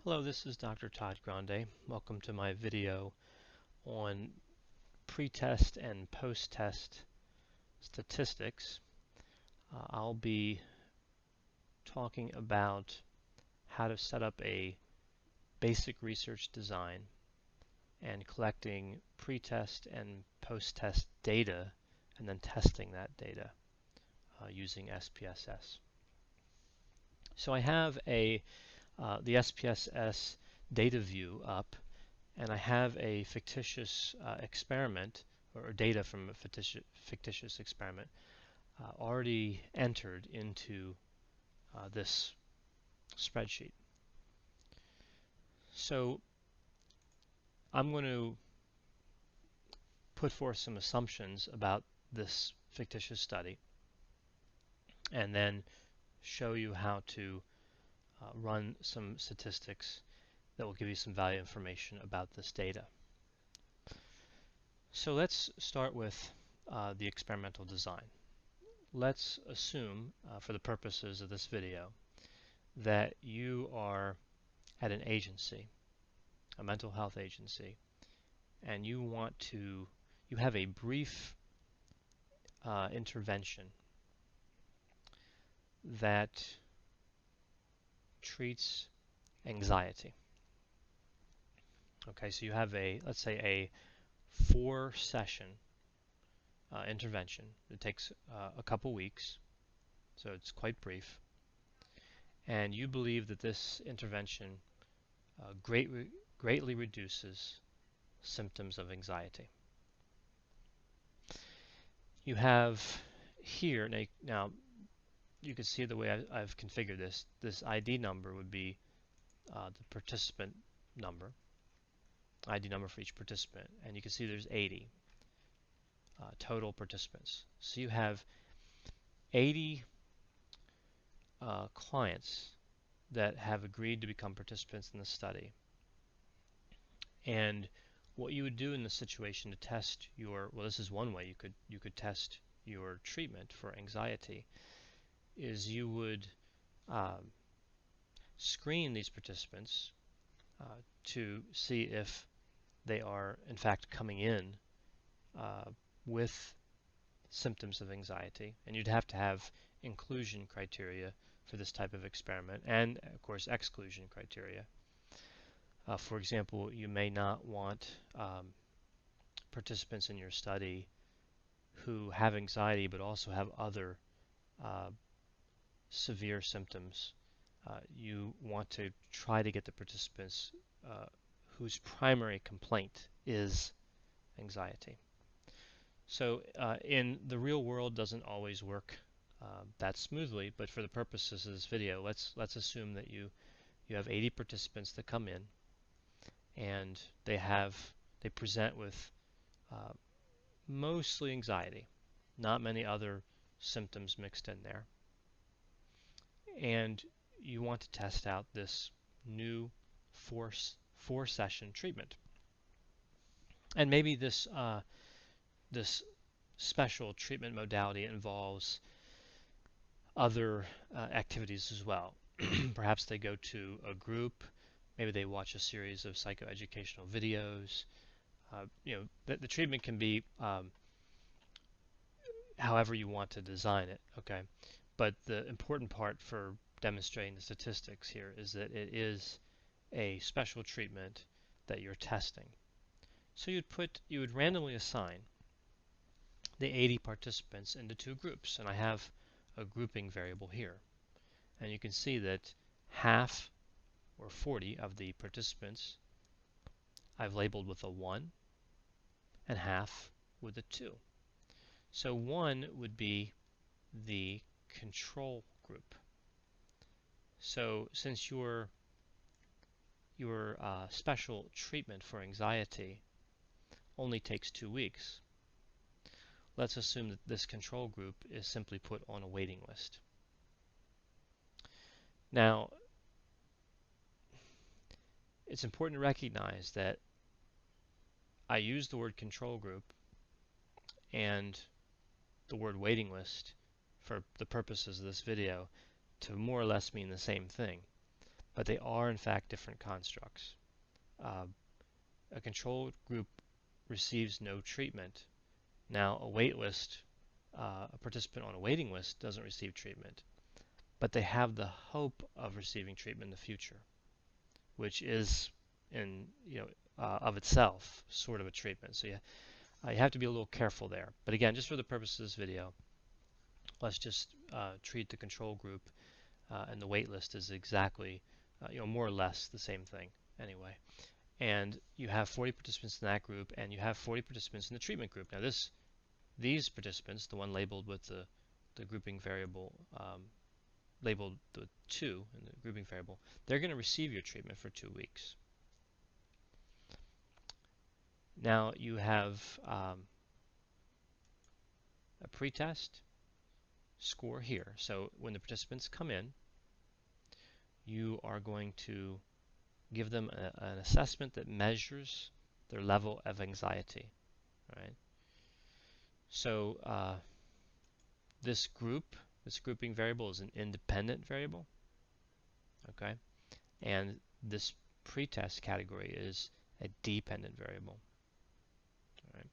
Hello, this is Dr. Todd Grande. Welcome to my video on pretest and post-test statistics. I'll be talking about how to set up a basic research design and collecting pretest and post-test data and then testing that data using SPSS. So I have the SPSS data view up, and I have a fictitious experiment, or data from a fictitious experiment, already entered into this spreadsheet. So I'm going to put forth some assumptions about this fictitious study, and then show you how to run some statistics that will give you some valuable information about this data. So let's start with the experimental design. Let's assume, for the purposes of this video, that you are at an agency, a mental health agency, and you have a brief intervention that treats anxiety. Okay, so you have let's say a 4-session intervention. It takes a couple weeks, so it's quite brief. And you believe that this intervention greatly reduces symptoms of anxiety. You have here, now you can see the way I've configured this. This ID number would be the participant number, ID number for each participant, and you can see there's 80 total participants. So you have 80 clients that have agreed to become participants in the study. And what you would do in this situation to test this is one way you could test your treatment for anxiety, is you would screen these participants to see if they are in fact coming in with symptoms of anxiety, and you'd have to have inclusion criteria for this type of experiment, and of course exclusion criteria. For example, you may not want participants in your study who have anxiety but also have other severe symptoms. You want to try to get the participants whose primary complaint is anxiety. So in the real world, doesn't always work that smoothly, but for the purposes of this video, let's assume that you have 80 participants that come in, and they present with mostly anxiety, not many other symptoms mixed in there. And you want to test out this new 4-session treatment. And maybe this special treatment modality involves other activities as well. Perhaps they go to a group, maybe they watch a series of psychoeducational videos. The treatment can be however you want to design it, okay? But the important part for demonstrating the statistics here is that it is a special treatment that you're testing. So you would randomly assign the 80 participants into 2 groups, and I have a grouping variable here. And you can see that half, or 40, of the participants I've labeled with a 1, and half with a 2. So 1 would be the control group. So since your special treatment for anxiety only takes 2 weeks, let's assume that this control group is simply put on a waiting list. Now, it's important to recognize that I use the word control group and the word waiting list for the purposes of this video to more or less mean the same thing. but they are in fact different constructs. A control group receives no treatment. Now, a wait list, a participant on a waiting list doesn't receive treatment, but they have the hope of receiving treatment in the future, which is of itself sort of a treatment. So you have to be a little careful there. But again, just for the purpose of this video, let's just treat the control group and the wait list as exactly, more or less the same thing anyway. And you have 40 participants in that group, and you have 40 participants in the treatment group. Now these participants, the one labeled with the grouping variable, labeled the 2 in the grouping variable, they're going to receive your treatment for 2 weeks. Now you have a pretest score here. So when the participants come in, you are going to give them an assessment that measures their level of anxiety. Right? So this grouping variable is an independent variable. Okay, and this pretest category is a dependent variable. All right,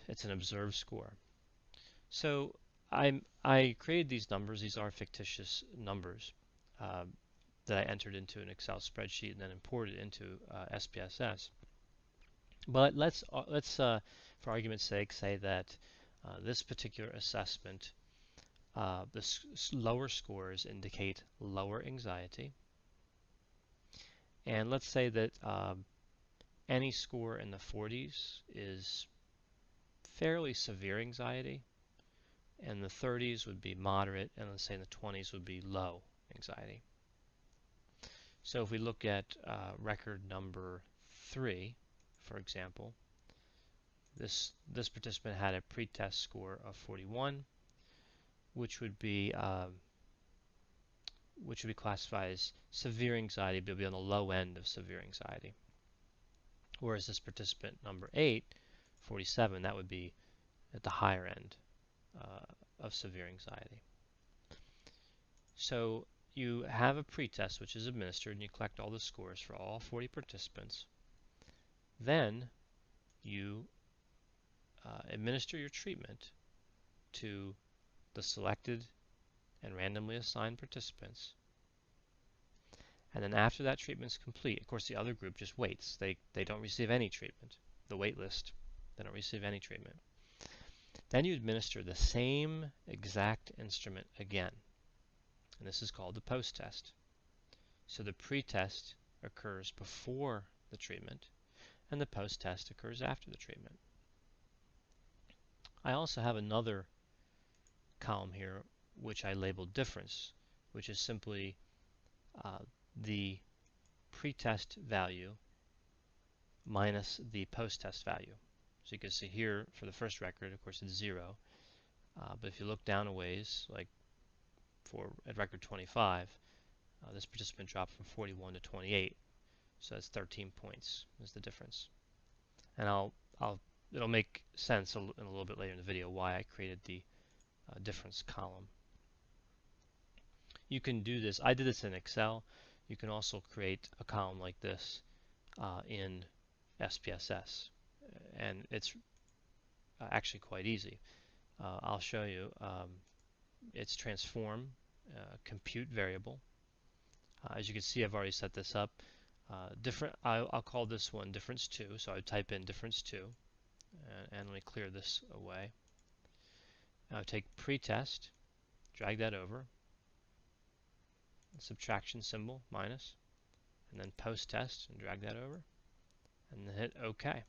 it's an observed score. So I created these numbers. These are fictitious numbers that I entered into an Excel spreadsheet and then imported into SPSS. But let's for argument's sake, say that this particular assessment, the lower scores indicate lower anxiety. And let's say that any score in the 40s is fairly severe anxiety, and the 30s would be moderate, and let's say in the 20s would be low anxiety. So if we look at record number 3, for example, this participant had a pretest score of 41, which would be classified as severe anxiety, but be on the low end of severe anxiety. Whereas this participant number 8, 47, that would be at the higher end of severe anxiety. So you have a pretest which is administered, and you collect all the scores for all 40 participants. Then you administer your treatment to the selected and randomly assigned participants. And then after that treatment is complete, of course the other group just waits. They don't receive any treatment. The wait list, they don't receive any treatment. Then you administer the same exact instrument again. And this is called the post-test. So the pretest occurs before the treatment, and the post-test occurs after the treatment. I also have another column here which I labeled difference, which is simply the pretest value minus the post-test value. So you can see here for the first record, of course, it's 0. But if you look down a ways, like at record 25, this participant dropped from 41 to 28. So that's 13 points is the difference. And it'll make sense in a little bit later in the video why I created the difference column. You can do this. I did this in Excel. You can also create a column like this in SPSS, and it's actually quite easy. I'll show you. It's transform compute variable. As you can see, I've already set this up. I'll call this one difference 2. So I would type in difference 2, and let me clear this away. I'll take pretest, drag that over, subtraction symbol minus, and then post-test, and drag that over, and then hit OK.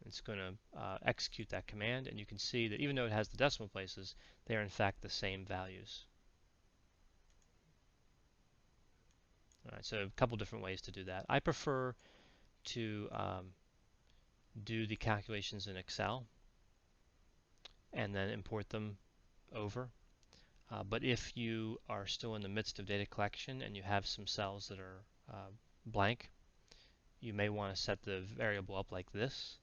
It's going to execute that command, and you can see that even though it has the decimal places, they are in fact the same values. Alright, so a couple different ways to do that. I prefer to do the calculations in Excel and then import them over. But if you are still in the midst of data collection and you have some cells that are blank, you may want to set the variable up like this.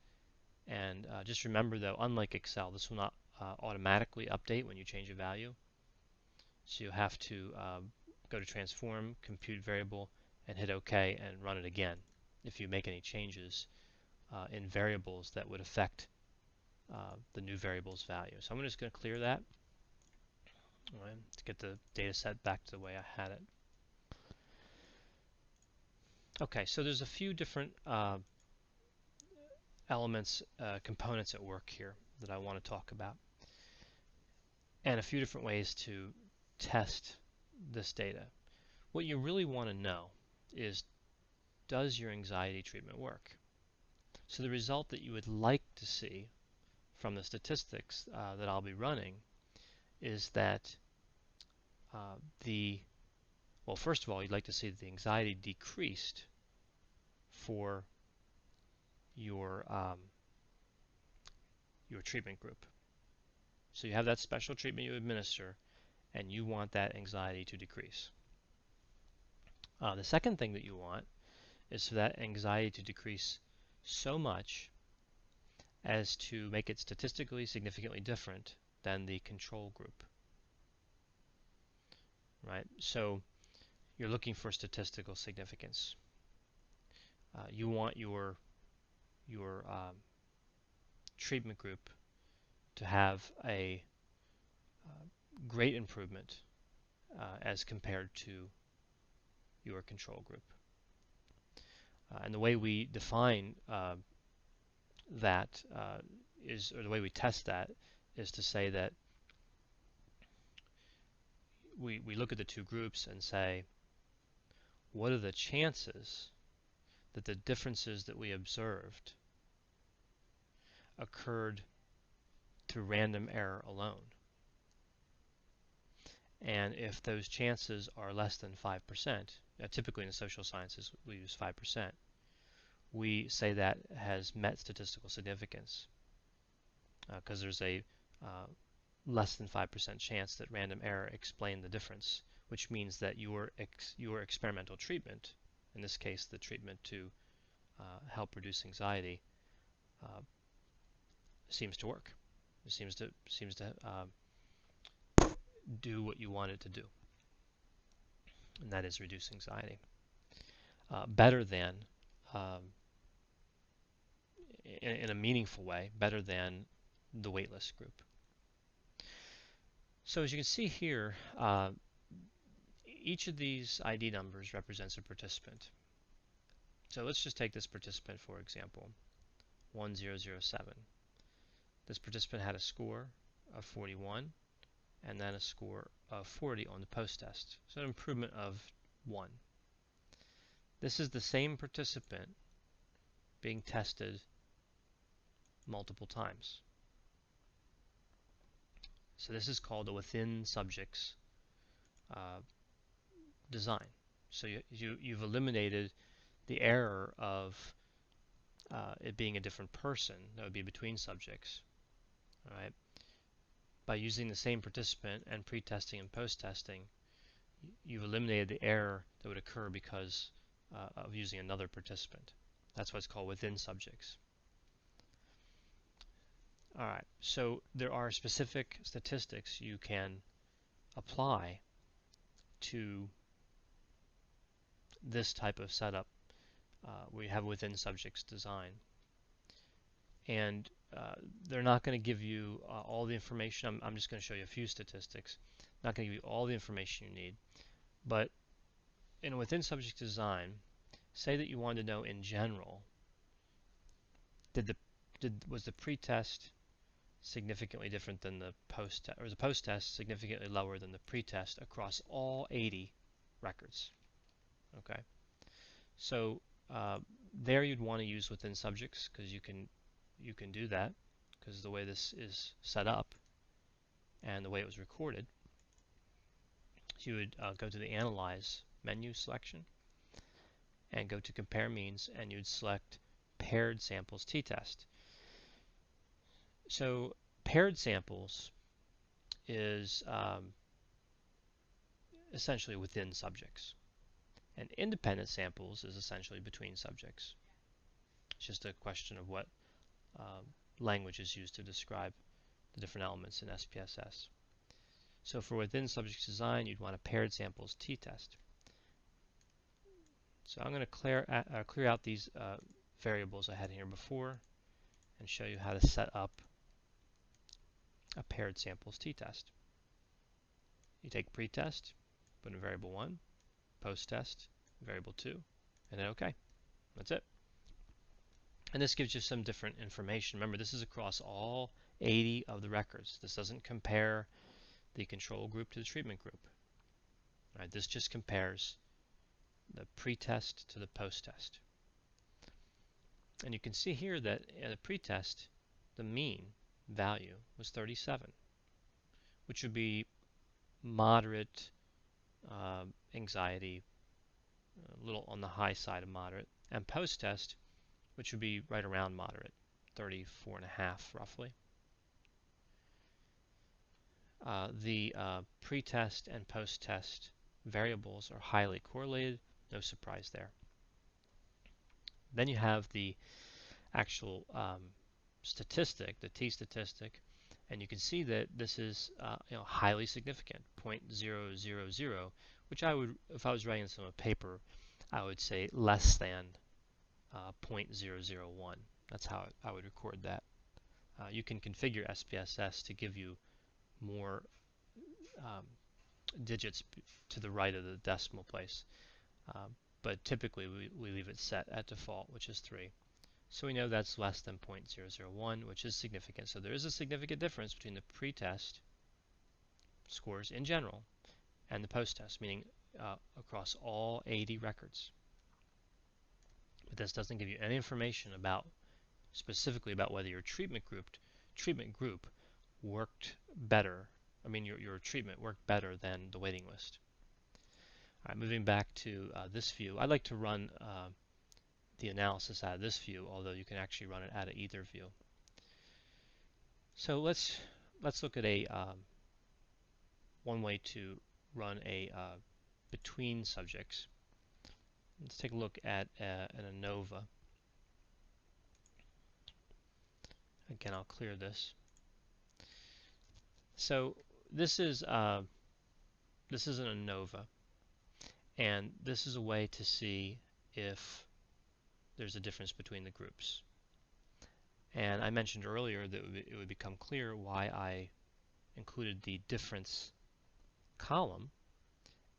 And just remember, though, unlike Excel, this will not automatically update when you change a value. So you have to go to transform, compute variable, and hit OK and run it again if you make any changes in variables that would affect the new variable's value. So I'm just going to clear that to get the data set back to the way I had it. Okay, so there's a few different elements, components at work here that I want to talk about, and a few different ways to test this data. What you really want to know is, does your anxiety treatment work? So the result that you would like to see from the statistics that I'll be running is that well, first of all, you'd like to see that the anxiety decreased for your treatment group. So you have that special treatment you administer, and you want that anxiety to decrease. The second thing that you want is for that anxiety to decrease so much as to make it statistically significantly different than the control group. Right? So you're looking for statistical significance. You want your treatment group to have a great improvement as compared to your control group. And the way we define that or the way we test that is to say that we look at the two groups and say, what are the chances that the differences that we observed occurred through random error alone? And if those chances are less than 5%, typically in the social sciences we use 5%, we say that has met statistical significance because there's a less than 5% chance that random error explained the difference, which means that your experimental treatment, in this case the treatment to help reduce anxiety, seems to work. It seems to do what you want it to do, and that is reduce anxiety better than, in a meaningful way, better than the waitlist group. So as you can see here, each of these ID numbers represents a participant. So let's just take this participant for example, 1007. This participant had a score of 41 and then a score of 40 on the post-test, so an improvement of 1. This is the same participant being tested multiple times. So this is called a within subjects design. So you've eliminated the error of it being a different person that would be between subjects. All right. By using the same participant and pre-testing and post-testing, you've eliminated the error that would occur because of using another participant. That's what's called within subjects. All right, so there are specific statistics you can apply to this type of setup. We have within subjects design, and they're not going to give you all the information. I'm just going to show you a few statistics. Not going to give you all the information you need, but in a within subject design, say that you wanted to know in general, was the pre-test significantly different than the post-test, or the post-test significantly lower than the pre-test across all 80 records. Okay, so there you'd want to use within subjects because you can do that because the way this is set up and the way it was recorded. So you would go to the Analyze menu selection and go to Compare Means, and you'd select Paired Samples T-Test. So paired samples is essentially within subjects, and independent samples is essentially between subjects. It's just a question of what language is used to describe the different elements in SPSS. So for within subject design, you'd want a paired samples t-test. So I'm going to clear out these variables I had here before and show you how to set up a paired samples t-test. You take pretest, put in variable 1, posttest, variable 2, and then OK. That's it. And this gives you some different information. Remember, this is across all 80 of the records. This doesn't compare the control group to the treatment group. Right, this just compares the pretest to the posttest. And you can see here that in the pretest, the mean value was 37, which would be moderate anxiety, a little on the high side of moderate, and posttest, which would be right around moderate, 34.5 roughly. The pretest and posttest variables are highly correlated, no surprise there. Then you have the actual statistic, the t-statistic, and you can see that this is highly significant, 0.000, which I would, if I was writing this on a paper, I would say less than 0.001. That's how I would record that. You can configure SPSS to give you more digits to the right of the decimal place, but typically we leave it set at default, which is 3. So we know that's less than 0.001, which is significant. So there is a significant difference between the pretest scores in general and the posttest, meaning across all 80 records. But this doesn't give you any information about specifically about whether your treatment group worked better. I mean, your treatment worked better than the waiting list. All right, moving back to this view, I'd like to run the analysis out of this view, although you can actually run it out of either view. So let's look at a one way to run a between subjects. Let's take a look at an ANOVA. Again, I'll clear this. So this is an ANOVA, and this is a way to see if there's a difference between the groups. And I mentioned earlier that it would become clear why I included the difference column,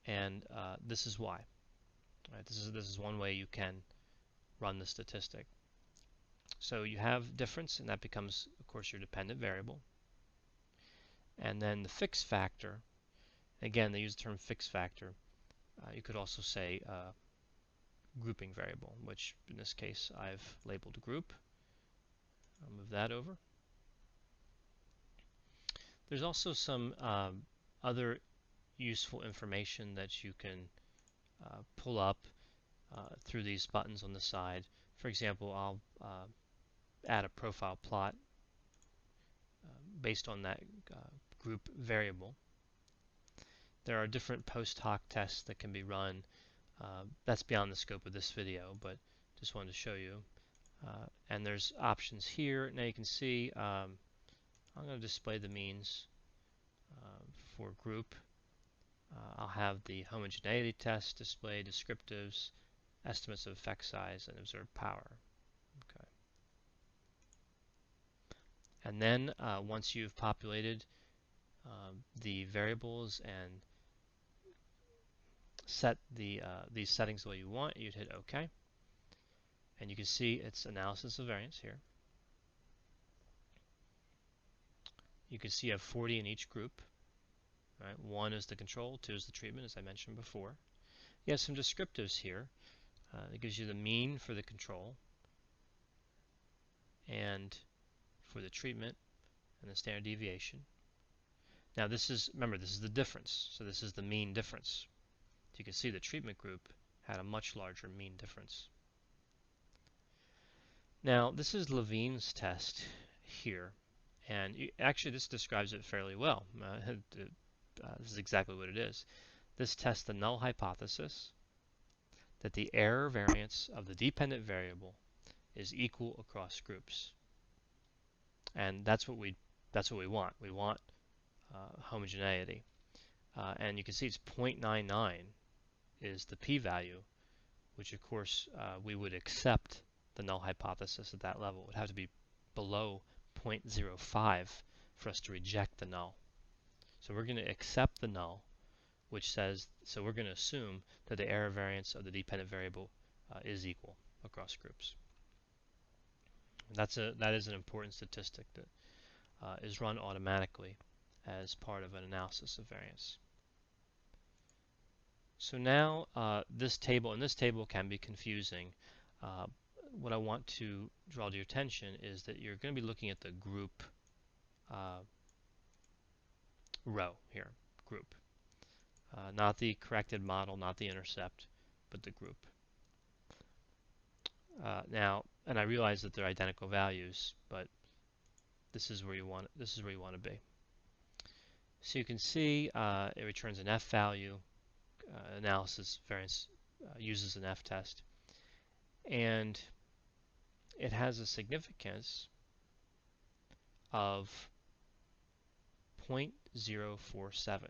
and this is why. Right, this is one way you can run the statistic. So you have difference, and that becomes, of course, your dependent variable. And then the fixed factor, again, they use the term fixed factor. You could also say grouping variable, which in this case I've labeled group. I'll move that over. There's also some other useful information that you can pull up through these buttons on the side. For example, I'll add a profile plot based on that group variable. There are different post hoc tests that can be run. That's beyond the scope of this video, but just wanted to show you. And there's options here. Now you can see I'm going to display the means for group. I'll have the homogeneity test display, descriptives, estimates of effect size, and observed power. Okay. And then once you've populated the variables and set these settings the way you want, you'd hit OK. And you can see it's analysis of variance here. You can see you have 40 in each group. Right? 1 is the control, 2 is the treatment, as I mentioned before. You have some descriptives here. It gives you the mean for the control and for the treatment and the standard deviation. Now this is, remember, this is the difference. So this is the mean difference. So you can see the treatment group had a much larger mean difference. Now this is Levine's test here. And actually this describes it fairly well. This is exactly what it is. This tests the null hypothesis that the error variance of the dependent variable is equal across groups. And that's what we want. We want homogeneity. and you can see it's 0.99 is the p-value, which of course we would accept the null hypothesis at that level. It would have to be below 0.05 for us to reject the null. So we're going to accept the null, which says, so we're going to assume that the error variance of the dependent variable is equal across groups. That is an important statistic that is run automatically as part of an analysis of variance. So now this table can be confusing. What I want to draw to your attention is that you're going to be looking at the group row here, group. Not the corrected model, not the intercept, but the group. Now, and I realize that they're identical values, but this is where you want to be. So you can see it returns an F value. Analysis variance uses an F-test, and it has a significance of 0.047,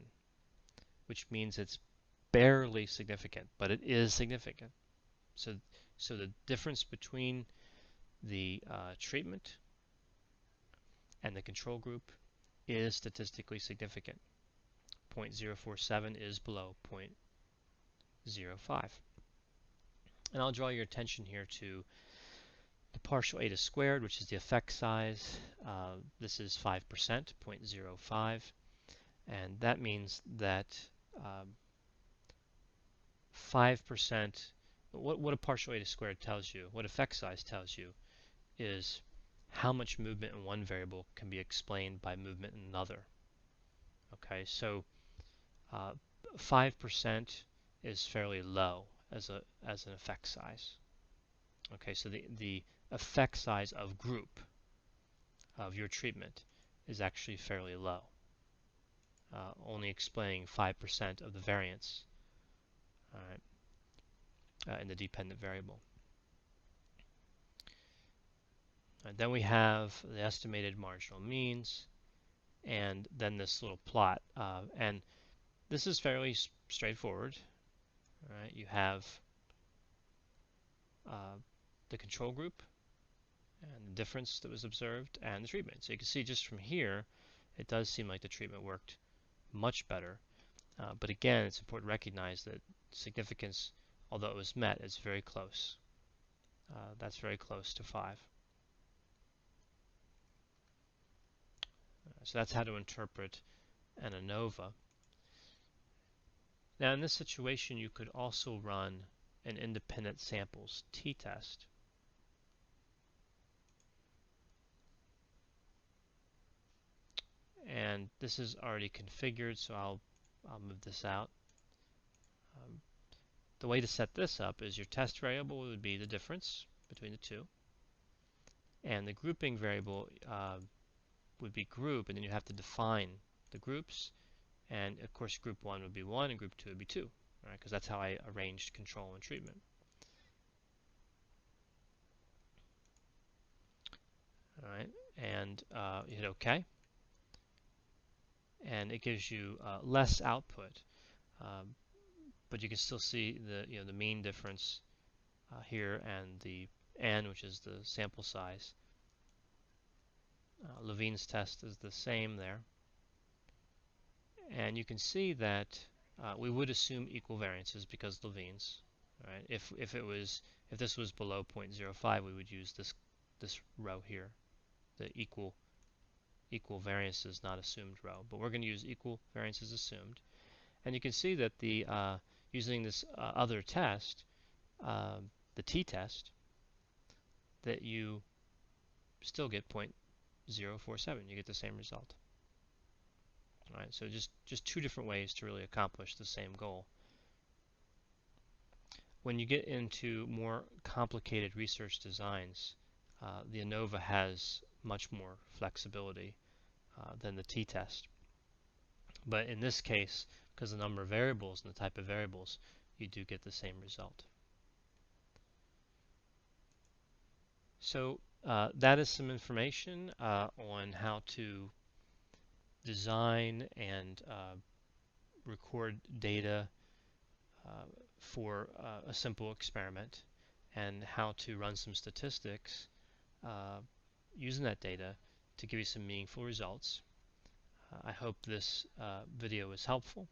which means it's barely significant, but it is significant. So the difference between the treatment and the control group is statistically significant. 0.047 is below 0.05. And I'll draw your attention here to the partial eta squared, which is the effect size. This is 5%, 0.05, and that means that 5%, what a partial eta squared tells you, what effect size tells you, is how much movement in one variable can be explained by movement in another. Okay, so 5% is fairly low as an effect size. Okay, so the effect size of group of your treatment is actually fairly low, only explaining 5% of the variance, all right, in the dependent variable. And then we have the estimated marginal means, and then this little plot, and this is fairly straightforward. All right, you have the control group and the difference that was observed and the treatment. So you can see just from here, it does seem like the treatment worked much better. But again, it's important to recognize that significance, although it was met, is very close. That's very close to 5. So that's how to interpret an ANOVA. Now in this situation, you could also run an independent samples Ttest. And this is already configured, so I'll move this out. The way to set this up is your test variable would be the difference between the two, and the grouping variable would be group, and then you have to define the groups, and of course group 1 would be 1 and group 2 would be 2, right? Because that's how I arranged control and treatment. All right, and you hit OK, and it gives you less output, but you can still see the mean difference here, and the n, which is the sample size. Levine's test is the same there, and you can see that we would assume equal variances because Levine's. Right? If this was below 0.05, we would use this row here, the equal variances not assumed row. But we're going to use equal variances assumed, and you can see that the using this other test, the Ttest, that you still get 0.047. You get the same result. All right, so just two different ways to really accomplish the same goal. When you get into more complicated research designs, the ANOVA has much more flexibility than the Ttest. But in this case, because of the number of variables and the type of variables, you do get the same result. So that is some information on how to design and record data for a simple experiment and how to run some statistics using that data to give you some meaningful results. I hope this video was helpful,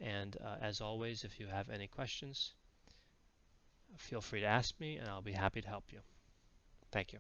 and as always, if you have any questions, feel free to ask me and I'll be happy to help you. Thank you.